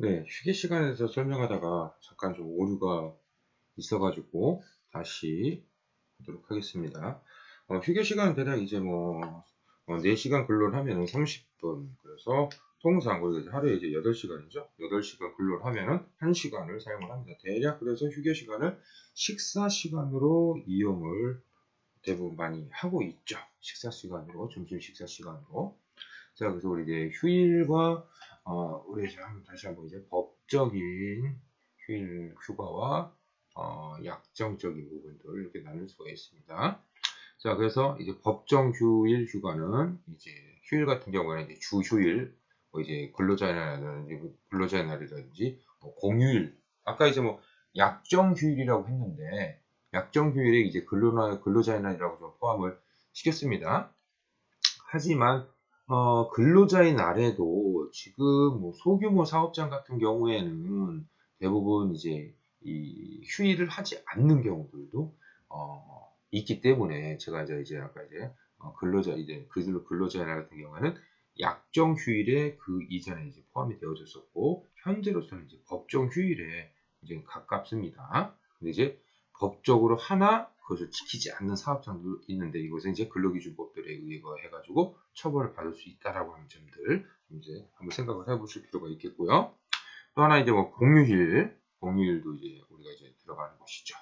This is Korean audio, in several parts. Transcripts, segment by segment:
네, 휴게 시간에서 설명하다가 잠깐 좀 오류가 있어가지고 다시 하도록 하겠습니다. 휴게 시간 대략 이제 4시간 근로를 하면은 30분. 그래서 통상 우리가 이제 하루에 이제 8시간이죠. 8시간 근로를 하면은 1시간을 사용을 합니다. 대략 그래서 휴게 시간을 식사 시간으로 이용을 대부분 많이 하고 있죠. 식사 시간으로, 점심 식사 시간으로. 자, 그래서 우리 이제 휴일과 우리 이제 다시 한번 이제 법적인 휴일 휴가와 약정적인 부분들 이렇게 나눌 수가 있습니다. 자, 그래서 이제 법정 휴일 휴가는 이제 휴일 같은 경우에는 이제 주 휴일, 이제 근로자의 날이라든지 공휴일, 아까 이제 약정 휴일이라고 했는데 약정 휴일에 이제 근로자의 날이라고 좀 포함을 시켰습니다. 하지만 근로자의 날에도 지금 소규모 사업장 같은 경우에는 대부분 이제 이 휴일을 하지 않는 경우들도 있기 때문에 제가 이제 아까 이제 근로자의 날 같은 경우에는 약정 휴일에 그 이전에 이제 포함이 되어졌었고 현재로서는 이제 법정 휴일에 이제 가깝습니다. 근데 이제 법적으로 하나 그것을 지키지 않는 사업장도 있는데 이것은 이제 근로기준법들에 의해 가지고 처벌을 받을 수 있다라고 하는 점들 이제 한번 생각을 해보실 필요가 있겠고요. 또 하나 이제 공휴일도 이제 우리가 이제 들어가는 것이죠.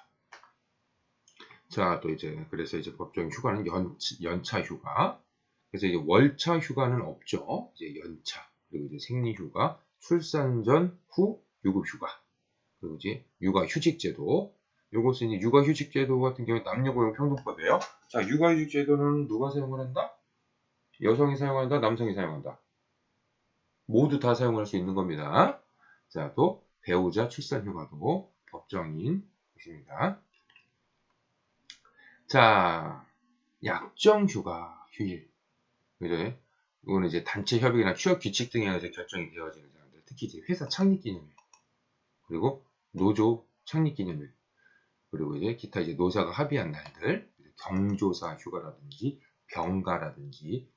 자, 또 이제 그래서 이제 법정 휴가는 연차 휴가. 그래서 이제 월차 휴가는 없죠. 이제 연차 그리고 이제 생리휴가, 출산 전 후 유급휴가. 그리고 이제 육아휴직제도. 요것은 이제 육아휴직제도 같은 경우에 남녀고용평등법이에요. 자, 육아휴직제도는 누가 사용을 한다? 여성이 사용한다? 남성이 사용한다? 모두 다 사용할 수 있는 겁니다. 자, 또 배우자 출산휴가도 법정인 것입니다. 자, 약정휴가 휴일. 그죠? 이거는 이제 단체 협의나 취업 규칙 등에 의해서 결정이 되어지는 사람들, 특히 이제 회사 창립 기념일, 그리고 노조 창립 기념일, 그리고 이제 기타 이제 노사가 합의한 날들, 경조사 휴가라든지 병가라든지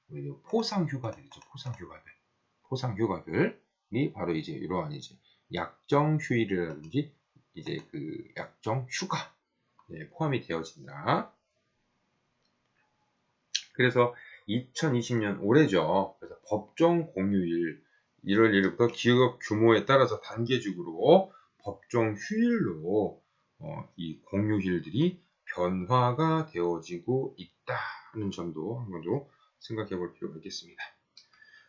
포상 휴가들 있죠. 포상 휴가들이 바로 이제 이러한 이제 약정 휴일이라든지 이제 그 약정 휴가 포함이 되어진다. 그래서 2020년 올해죠. 그래서 법정 공휴일 1월 1일부터 기업 규모에 따라서 단계적으로 법정 휴일로 이 공휴일들이 변화가 되어지고 있다는 점도 한 번 더 생각해 볼 필요가 있겠습니다.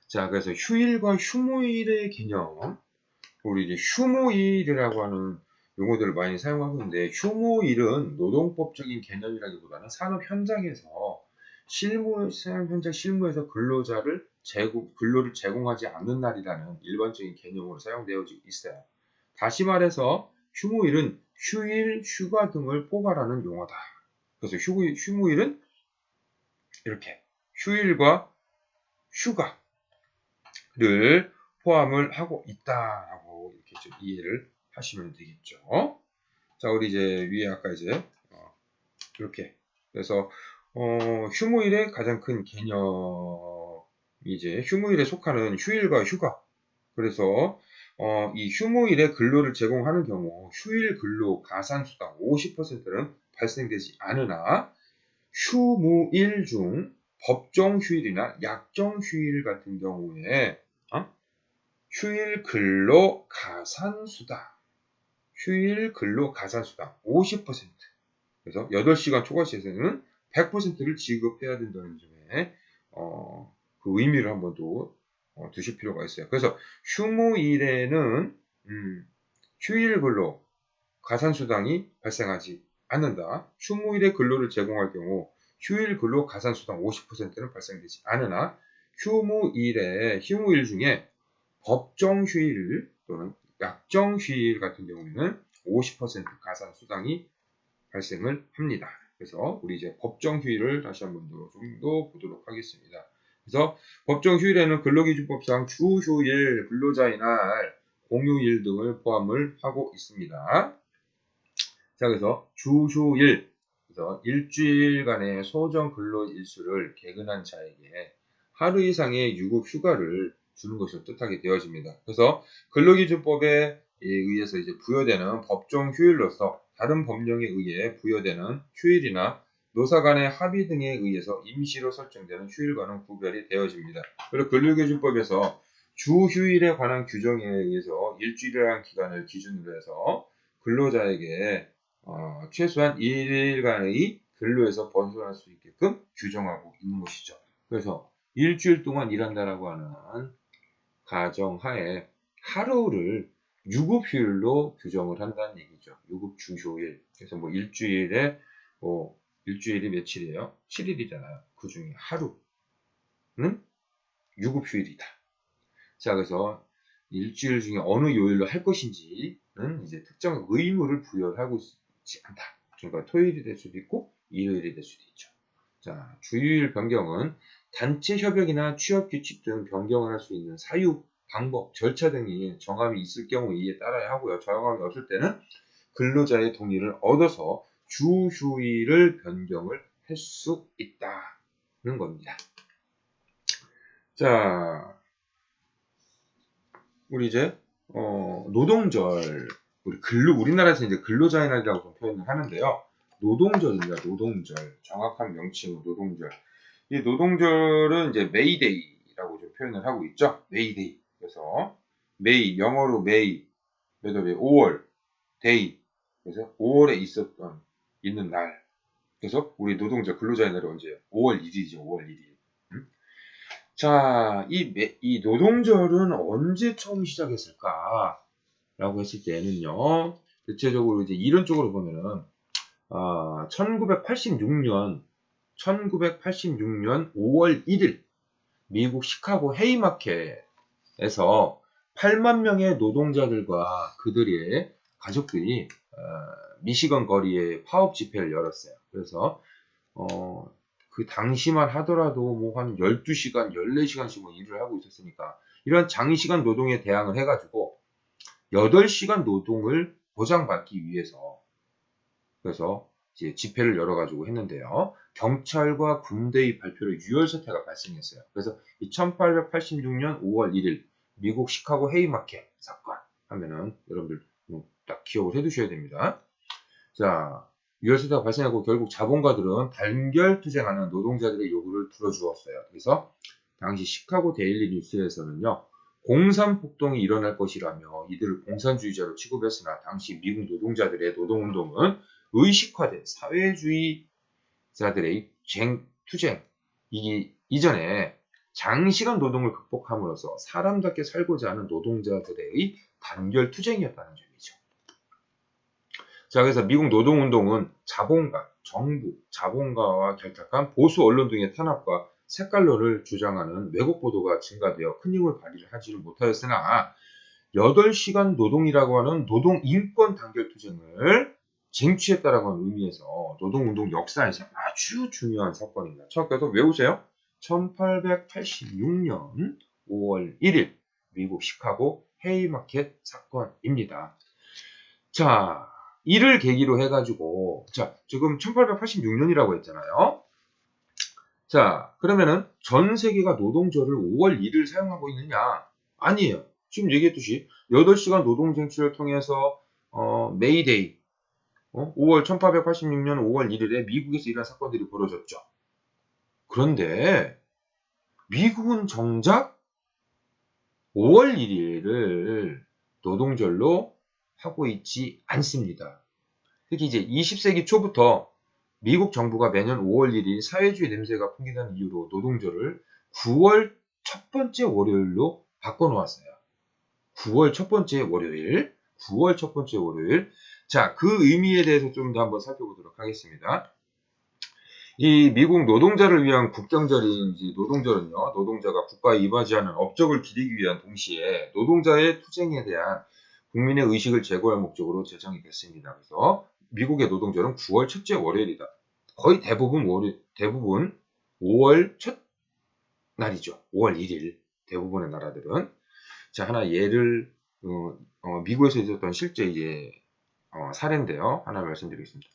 자, 그래서 휴일과 휴무일의 개념, 우리 이제 휴무일이라고 하는 용어들을 많이 사용하고 있는데, 휴무일은 노동법적인 개념이라기보다는 산업 현장에서 사업 현장 실무에서 근로를 제공하지 않는 날이라는 일반적인 개념으로 사용되어지고 있어요. 다시 말해서 휴무일은 휴일, 휴가 등을 포괄하는 용어다. 그래서 휴무일은 이렇게 휴일과 휴가를 포함을 하고 있다라고 이렇게 좀 이해를 하시면 되겠죠. 자, 우리 이제 위에 아까 이제 이렇게 그래서 휴무일의 가장 큰 개념이 이제 휴무일에 속하는 휴일과 휴가. 그래서 이 휴무일에 근로를 제공하는 경우 휴일 근로 가산수당 50%는 발생되지 않으나 휴무일 중 법정 휴일이나 약정 휴일 같은 경우에 휴일 근로 가산수당 50%. 그래서 8시간 초과시에서는 100%를 지급해야 된다는 점에 그 의미를 한번 더 두실 필요가 있어요. 그래서 휴무일에는 휴일 근로 가산수당이 발생하지 않는다. 휴무일에 근로를 제공할 경우 휴일 근로 가산수당 50%는 발생되지 않으나 휴무일 중에 법정 휴일 또는 약정 휴일 같은 경우에는 50% 가산수당이 발생을 합니다. 그래서 우리 이제 법정 휴일을 다시 한번 더 좀 더 보도록 하겠습니다. 그래서 법정 휴일에는 근로기준법상 주휴일, 근로자의 날, 공휴일 등을 포함을 하고 있습니다. 자, 그래서 주휴일, 그래서 일주일간의 소정 근로 일수를 개근한 자에게 하루 이상의 유급 휴가를 주는 것을 뜻하게 되어집니다. 그래서 근로기준법에 의해서 이제 부여되는 법정 휴일로서 다른 법령에 의해 부여되는 휴일이나 노사 간의 합의 등에 의해서 임시로 설정되는 휴일과는 구별이 되어집니다. 그리고 근로기준법에서 주휴일에 관한 규정에 의해서 일주일이라는 기간을 기준으로 해서 근로자에게 최소한 1일간의 근로에서 벗어날 수 있게끔 규정하고 있는 것이죠. 그래서 일주일 동안 일한다라고 하는 가정하에 하루를 유급휴일로 규정을 한다는 얘기죠. 유급주휴일. 그래서 뭐 일주일에 일주일이 며칠이에요? 7일이잖아요. 그 중에 하루는 유급휴일이다. 자, 그래서 일주일 중에 어느 요일로 할 것인지는 이제 특정 의무를 부여하고 있지 않다. 그러니까 토요일이 될 수도 있고 일요일이 될 수도 있죠. 자, 주휴일 변경은 단체 협약이나 취업 규칙 등 변경을 할 수 있는 사유, 방법, 절차 등이 정함이 있을 경우 이에 따라야 하고요. 정함이 없을 때는 근로자의 동의를 얻어서 주휴일을 변경을 할 수 있다는 겁니다. 자, 우리 이제 노동절, 우리나라에서 이제 근로자의 날이라고 좀 표현을 하는데요. 노동절입니다. 노동절. 정확한 명칭은 노동절. 이 노동절은 이제 메이데이라고 좀 표현을 하고 있죠. 메이데이. 그래서 메이, 영어로 메이, 몇 월에 5월, 데이. 그래서 5월에 있는 날. 그래서 우리 노동절 근로자의 날이 언제예요? 5월 1일이죠. 5월 1일. 자, 이 노동절은 언제 처음 시작했을까? 라고 했을 때는요, 대체적으로 이제 이론적으로 보면은, 1986년 5월 1일, 미국 시카고 헤이마켓에서 8만 명의 노동자들과 그들의 가족들이, 미시건 거리에 파업 집회를 열었어요. 그래서, 그 당시만 하더라도 뭐 한 12시간, 14시간씩 뭐 일을 하고 있었으니까 이런 장시간 노동에 대항을 해가지고 8시간 노동을 보장받기 위해서 그래서 이제 집회를 열어가지고 했는데요. 경찰과 군대의 발표로 유혈 사태가 발생했어요. 그래서 1886년 5월 1일 미국 시카고 헤이마켓 사건 하면은 여러분들 딱 기억을 해두셔야 됩니다. 자, 유혈 사태가 발생하고 결국 자본가들은 단결 투쟁하는 노동자들의 요구를 들어주었어요. 그래서 당시 시카고 데일리 뉴스에서는요. 공산폭동이 일어날 것이라며 이들을 공산주의자로 취급했으나 당시 미국 노동자들의 노동운동은 의식화된 사회주의자들의 투쟁 이전에 장시간 노동을 극복함으로써 사람답게 살고자 하는 노동자들의 단결 투쟁이었다는 점이죠. 자, 그래서 미국 노동운동은 자본가, 정부, 자본가와 결탁한 보수 언론 등의 탄압과 색깔론을 주장하는 왜곡 보도가 증가되어 큰 힘을 발휘하지는 못하였으나 8시간 노동이라고 하는 노동 인권 단결 투쟁을 쟁취했다라고 하는 의미에서 노동운동 역사에서 아주 중요한 사건입니다. 그래서 외우세요. 1886년 5월 1일 미국 시카고 헤이마켓 사건입니다. 자, 이를 계기로 해가지고 자, 지금 1886년이라고 했잖아요. 자, 그러면은 전 세계가 노동절을 5월 1일 사용하고 있느냐? 아니에요. 지금 얘기했듯이 8시간 노동 쟁취를 통해서 메이데이 1886년 5월 1일에 미국에서 이런 사건들이 벌어졌죠. 그런데 미국은 정작 5월 1일을 노동절로 하고 있지 않습니다. 특히 이제 20세기 초부터 미국 정부가 매년 5월 1일 사회주의 냄새가 풍기는 이유로 노동절을 9월 첫 번째 월요일로 바꿔놓았어요. 9월 첫 번째 월요일. 자, 그 의미에 대해서 좀 더 한번 살펴보도록 하겠습니다. 이 미국 노동자를 위한 국경절인 노동절은요, 노동자가 국가에 이바지하는 업적을 기리기 위한 동시에 노동자의 투쟁에 대한 국민의 의식을 제고할 목적으로 제정이 됐습니다. 그래서 미국의 노동절은 9월 첫째 월요일이다. 거의 대부분 5월 첫 날이죠. 5월 1일 대부분의 나라들은. 자, 하나 예를 미국에서 있었던 실제 이제 사례인데요. 하나 말씀드리겠습니다.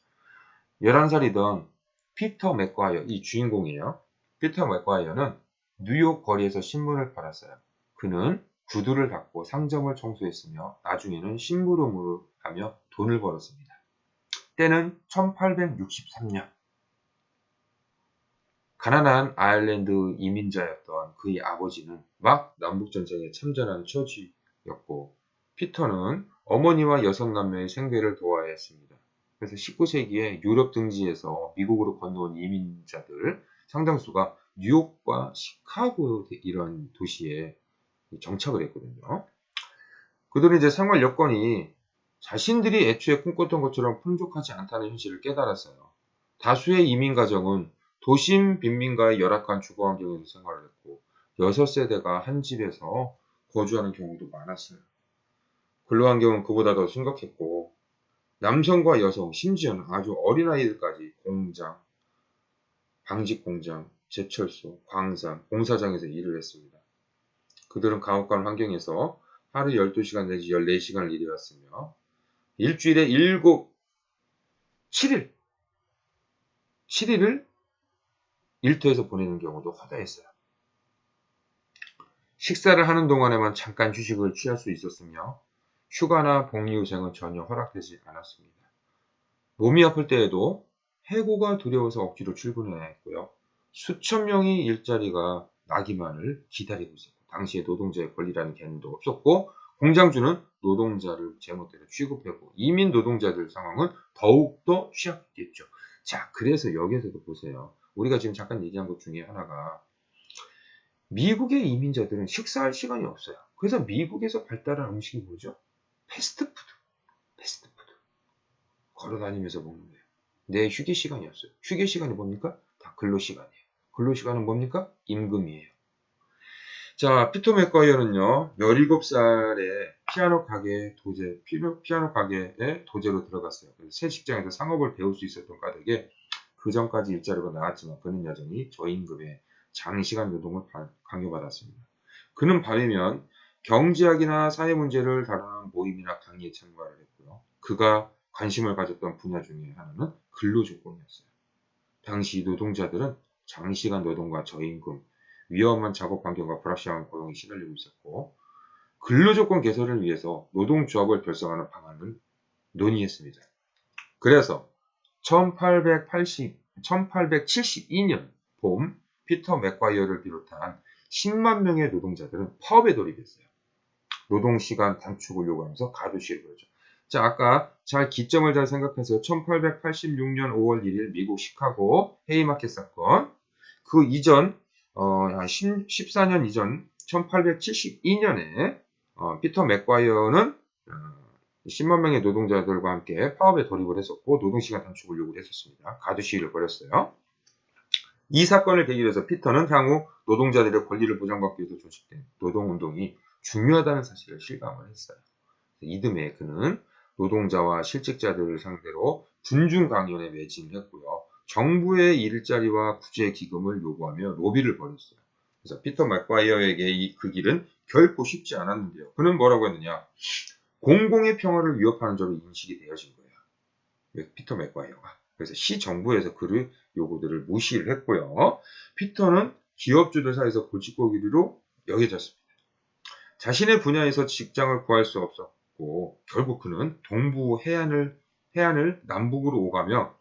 11살이던 피터 맥과이어, 이 주인공이에요. 피터 맥과이어는 뉴욕 거리에서 신문을 팔았어요. 그는 구두를 닦고 상점을 청소했으며 나중에는 심부름을 하며 돈을 벌었습니다. 때는 1863년. 가난한 아일랜드 이민자였던 그의 아버지는 막 남북전쟁에 참전한 처지였고 피터는 어머니와 6남매의 생계를 도와야 했습니다. 그래서 19세기에 유럽 등지에서 미국으로 건너온 이민자들 상당수가 뉴욕과 시카고 이런 도시에 정착을 했거든요. 그들은 이제 생활 여건이 자신들이 애초에 꿈꿨던 것처럼 풍족하지 않다는 현실을 깨달았어요. 다수의 이민 가정은 도심 빈민가의 열악한 주거 환경에서 생활을 했고 6세대가 한 집에서 거주하는 경우도 많았어요. 근로 환경은 그보다 더 심각했고 남성과 여성, 심지어는 아주 어린아이들까지 공장, 방직 공장, 제철소, 광산, 공사장에서 일을 했습니다. 그들은 가혹한 환경에서 하루 12시간 내지 14시간을 일해왔으며 일주일에 7일을 일터에서 보내는 경우도 허다했어요. 식사를 하는 동안에만 잠깐 휴식을 취할 수 있었으며 휴가나 복리후생은 전혀 허락되지 않았습니다. 몸이 아플 때에도 해고가 두려워서 억지로 출근해야 했고요. 수천 명이 일자리가 나기만을 기다리고 있었고 당시에 노동자의 권리라는 개념도 없었고 공장주는 노동자를 제멋대로 취급하고 이민 노동자들 상황은 더욱더 취약했겠죠. 자, 그래서 여기에서도 보세요. 우리가 지금 잠깐 얘기한 것 중에 하나가 미국의 이민자들은 식사할 시간이 없어요. 그래서 미국에서 발달한 음식이 뭐죠? 패스트푸드. 걸어다니면서 먹는 거예요. 내 휴게 시간이 없어요. 휴게 시간이 뭡니까? 다 근로 시간이에요. 근로 시간은 뭡니까? 임금이에요. 자, 피터 맥과이어는요, 17살에 피아노 가게에 도제로 들어갔어요. 그래서 새 직장에서 상업을 배울 수 있었던 까닭에 그 전까지 일자리가 나왔지만 그는 여전히 저임금의 장시간 노동을 강요받았습니다. 그는 밤이면 경제학이나 사회 문제를 다루는 모임이나 강의에 참가를 했고요. 그가 관심을 가졌던 분야 중에 하나는 근로조건이었어요. 당시 노동자들은 장시간 노동과 저임금, 위험한 작업 환경과 불확실한 고용에 시달리고 있었고 근로조건 개선을 위해서 노동조합을 결성하는 방안을 논의했습니다. 그래서 1872년 봄 피터 맥과이어를 비롯한 10만 명의 노동자들은 파업에 돌입했어요. 노동시간 단축을 요구하면서 가두시를 벌였죠. 자, 아까 기점을 잘 생각하세요. 1886년 5월 1일 미국 시카고 헤이마켓 사건. 그 이전 한 14년 이전 1872년에 피터 맥과이어는 10만 명의 노동자들과 함께 파업에 돌입을 했었고 노동시간 단축을 요구했었습니다. 가두 시위를 벌였어요. 이 사건을 계기로 해서 피터는 향후 노동자들의 권리를 보장받기 위해서 조직된 노동운동이 중요하다는 사실을 실감을 했어요. 이듬해 그는 노동자와 실직자들을 상대로 군중강연에 매진을 했고요. 정부의 일자리와 구제 기금을 요구하며 로비를 벌였어요. 그래서 피터 맥과이어에게 그 길은 결코 쉽지 않았는데요. 그는 뭐라고 했느냐? 공공의 평화를 위협하는 점이 인식이 되어진 거예요. 피터 맥과이어가. 그래서 시정부에서 그의 요구들을 무시를 했고요. 피터는 기업주들 사이에서 골칫거리로 여겨졌습니다. 자신의 분야에서 직장을 구할 수 없었고 결국 그는 동부 해안을 남북으로 오가며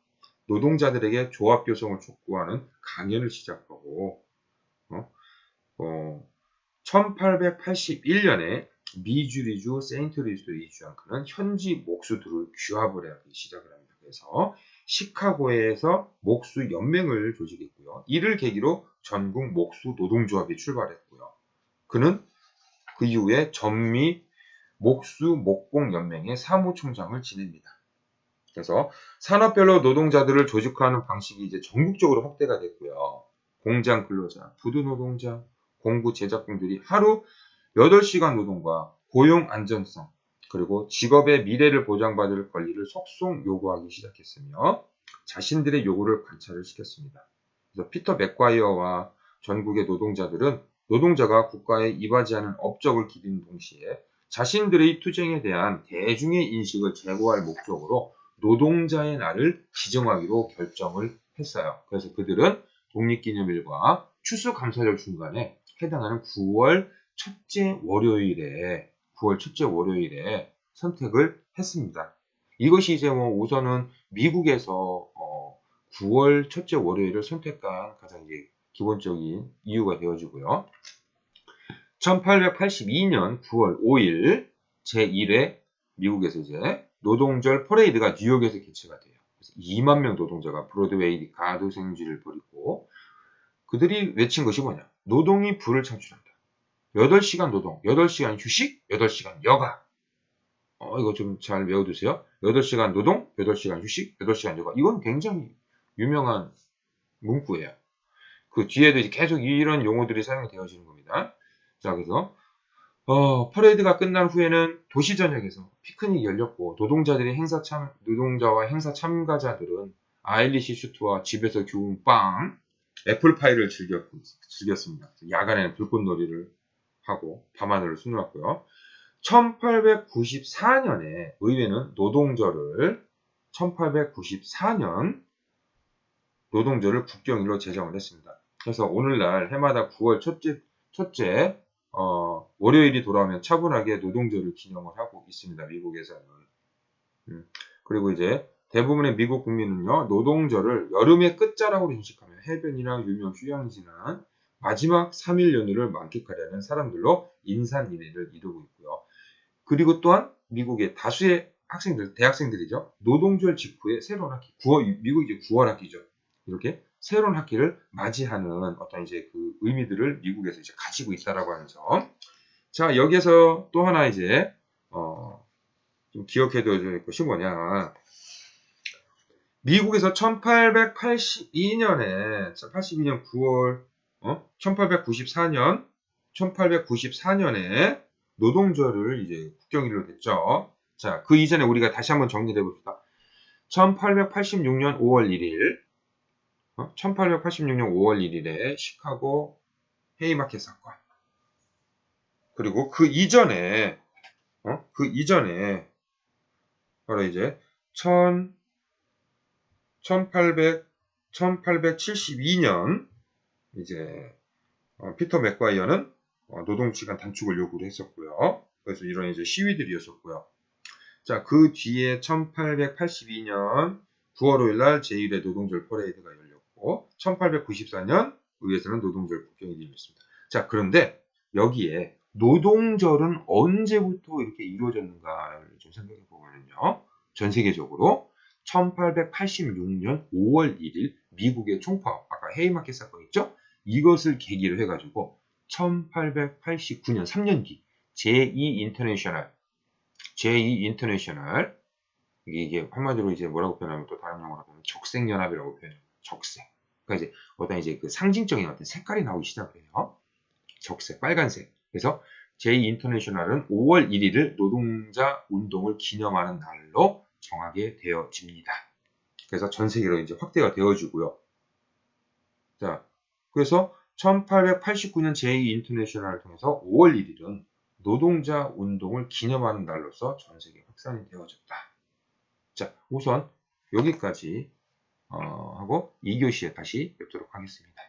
노동자들에게 조합 교성을 촉구하는 강연을 시작하고 1881년에 미주리주 세인트루이스로 이주한 그는 현지 목수들을 규합을 하기 시작을 합니다. 그래서 시카고에서 목수 연맹을 조직했고요. 이를 계기로 전국 목수 노동조합이 출발했고요. 그는 그 이후에 전미 목수 목공 연맹의 사무총장을 지냅니다. 그래서 산업별로 노동자들을 조직화하는 방식이 이제 전국적으로 확대가 됐고요. 공장 근로자, 부두 노동자, 공구 제작공들이 하루 8시간 노동과 고용 안전성, 그리고 직업의 미래를 보장받을 권리를 속속 요구하기 시작했으며 자신들의 요구를 관찰을 시켰습니다. 그래서 피터 맥과이어와 전국의 노동자들은 노동자가 국가에 이바지하는 업적을 기리는 동시에 자신들의 투쟁에 대한 대중의 인식을 제고할 목적으로 노동자의 날을 지정하기로 결정을 했어요. 그래서 그들은 독립기념일과 추수감사절 중간에 해당하는 9월 첫째 월요일에 9월 첫째 월요일에 선택을 했습니다. 이것이 이제 뭐 우선은 미국에서 9월 첫째 월요일을 선택한 가장 이제 기본적인 이유가 되어지고요. 1882년 9월 5일 제1회 미국에서 이제 노동절 퍼레이드가 뉴욕에서 개최가 돼요. 그래서 2만 명 노동자가 브로드웨이 가두생지를 벌이고 그들이 외친 것이 뭐냐? 노동이 부를 창출한다. 8시간 노동, 8시간 휴식, 8시간 여가. 이거 좀 잘 외워두세요. 8시간 노동, 8시간 휴식, 8시간 여가. 이건 굉장히 유명한 문구예요. 그 뒤에도 이제 계속 이런 용어들이 사용이 되어지는 겁니다. 자, 그래서 퍼레이드가 끝난 후에는 도시 전역에서 피크닉이 열렸고 노동자와 행사 참가자들은 아일리시 슈트와 집에서 구운 빵, 애플파이를 즐겼습니다. 야간에는 불꽃놀이를 하고 밤하늘을 수놓았고요. 1894년에 의회는 1894년 노동절을 국경일로 제정을 했습니다. 그래서 오늘날 해마다 9월 첫째 월요일이 돌아오면 차분하게 노동절을 기념을 하고 있습니다. 미국에서는. 그리고 이제 대부분의 미국 국민은요, 노동절을 여름의 끝자락으로 인식하며 해변이나 유명 휴양지나 마지막 3일 연휴를 만끽하려는 사람들로 인산인해를 이루고 있고요. 그리고 또한 미국의 다수의 대학생들이죠. 노동절 직후에 새로운 학기, 미국이 이제 9월 학기죠. 이렇게 새로운 학기를 맞이하는 어떤 이제 그 의미들을 미국에서 이제 가지고 있다라고 하는 점. 자, 여기에서 또 하나 이제, 좀 기억해둬야 될 것이 뭐냐. 미국에서 1882년 9월, 1894년에 노동절을 이제 국경일로 됐죠. 자, 그 이전에 우리가 다시 한번 정리해 봅시다. 1886년 5월 1일, 1886년 5월 1일에 시카고 헤이마켓 사건. 그리고 그 이전에 바로 이제 1872년 이제 피터 맥과이어는 노동시간 단축을 요구를 했었고요. 그래서 이런 이제 시위들이었었고요. 자, 그 뒤에 1882년 9월 5일 날 제1회 노동절 퍼레이드가 열렸고 1894년 의회에서는 노동절 국경일이 열렸습니다. 자, 그런데 여기에 노동절은 언제부터 이렇게 이루어졌는가를 좀 생각해 보면요. 전 세계적으로 1886년 5월 1일 미국의 총파업, 아까 헤이마켓 사건 있죠? 이것을 계기로 해가지고 1889년 3년 뒤 제2 인터내셔널 이게 한마디로 이제 뭐라고 표현하면 또 다른 용어로 하면 적색연합이라고 표현해요. 적색. 그러니까 이제 어떤 이제 그 상징적인 어떤 색깔이 나오기 시작해요. 적색, 빨간색. 그래서 제2 인터내셔널은 5월 1일을 노동자 운동을 기념하는 날로 정하게 되어집니다. 그래서 전 세계로 이제 확대가 되어지고요. 자, 그래서 1889년 제2 인터내셔널을 통해서 5월 1일은 노동자 운동을 기념하는 날로서 전 세계 확산이 되어졌다. 자, 우선 여기까지 하고 2교시에 다시 뵙도록 하겠습니다.